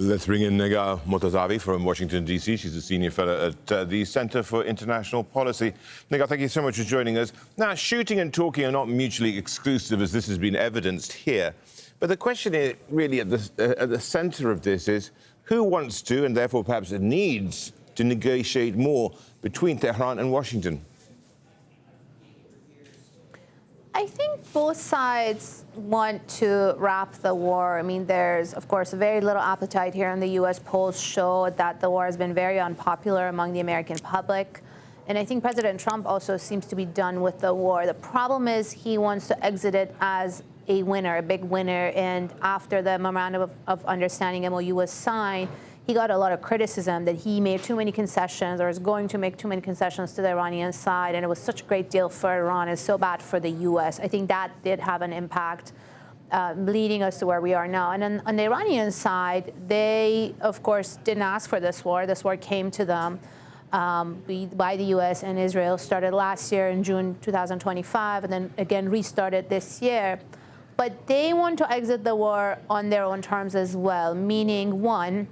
Let's bring in Negar Mortazavi from Washington, D.C. She's a senior fellow at the Center for International Policy. Negar, thank you so much for joining us. Now, shooting and talking are not mutually exclusive, as this has been evidenced here. But the question is really at the center of this is who wants to, and therefore perhaps needs, to negotiate more between Tehran and Washington? I think both sides want to wrap the war. I mean, there's, of course, very little appetite here in the U.S. Polls show that the war has been very unpopular among the American public. And I think President Trump also seems to be done with the war. The problem is he wants to exit it as a winner, a big winner. And after the Memorandum of Understanding, MOU, was signed, he got a lot of criticism that he made too many concessions or is going to make too many concessions to the Iranian side. And it was such a great deal for Iran. It's so bad for the U.S. I think that did have an impact leading us to where we are now. And then on the Iranian side, they, of course, didn't ask for this war. This war came to them by the U.S. and Israel. Started last year in June 2025, and then again restarted this year. But they want to exit the war on their own terms as well, meaning, one,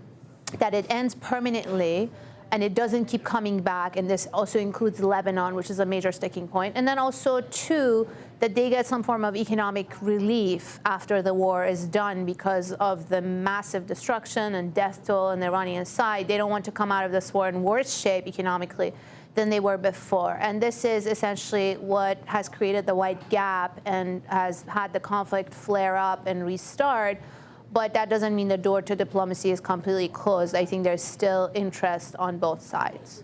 that it ends permanently and it doesn't keep coming back. And this also includes Lebanon, which is a major sticking point. And then also, two, that they get some form of economic relief after the war is done because of the massive destruction and death toll on the Iranian side. They don't want to come out of this war in worse shape economically than they were before. And this is essentially what has created the wide gap and has had the conflict flare up and restart. But that doesn't mean the door to diplomacy is completely closed. I think there's still interest on both sides.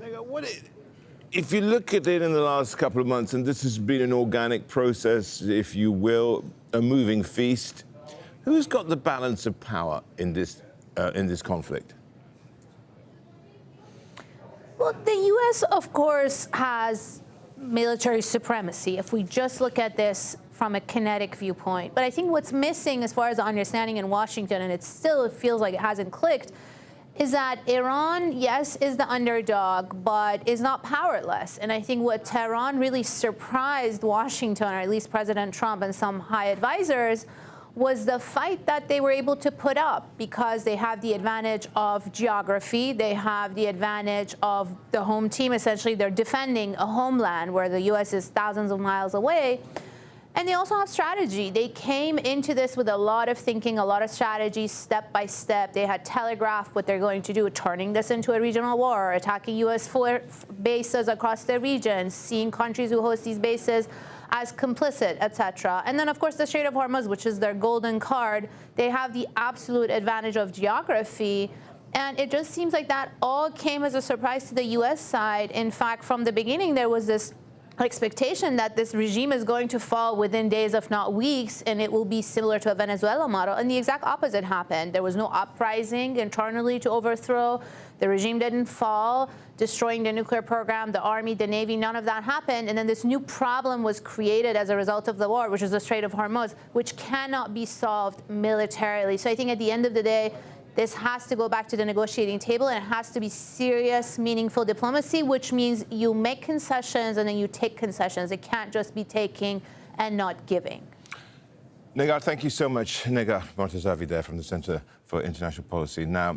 If you look at it in the last couple of months, and this has been an organic process, if you will, a moving feast, who's got the balance of power in this conflict? Well, the U.S., of course, has military supremacy, if we just look at this from a kinetic viewpoint. But I think what's missing as far as the understanding in Washington, and it still feels like it hasn't clicked, is that Iran, yes, is the underdog, but is not powerless. And I think what Tehran really surprised Washington, or at least President Trump and some high advisors, was the fight that they were able to put up, because they have the advantage of geography. They have the advantage of the home team. Essentially, they're defending a homeland where the U.S. is thousands of miles away. And they also have strategy. They came into this with a lot of thinking, a lot of strategy, step by step. They had telegraphed what they're going to do, turning this into a regional war, attacking U.S. bases across the region, seeing countries who host these bases as complicit, etc. And then, of course, the Strait of Hormuz, which is their golden card. They have the absolute advantage of geography. And it just seems like that all came as a surprise to the U.S. side. In fact, from the beginning, there was this expectation that this regime is going to fall within days, if not weeks, and it will be similar to a Venezuela model. And the exact opposite happened. There was no uprising internally to overthrow. The regime didn't fall, destroying the nuclear program, the army, the navy, none of that happened. And then this new problem was created as a result of the war, which is the Strait of Hormuz, which cannot be solved militarily. So I think at the end of the day, this has to go back to the negotiating table, and it has to be serious, meaningful diplomacy, which means you make concessions and then you take concessions. It can't just be taking and not giving. Negar, thank you so much. Negar Mortazavi there from the Center for International Policy. Now,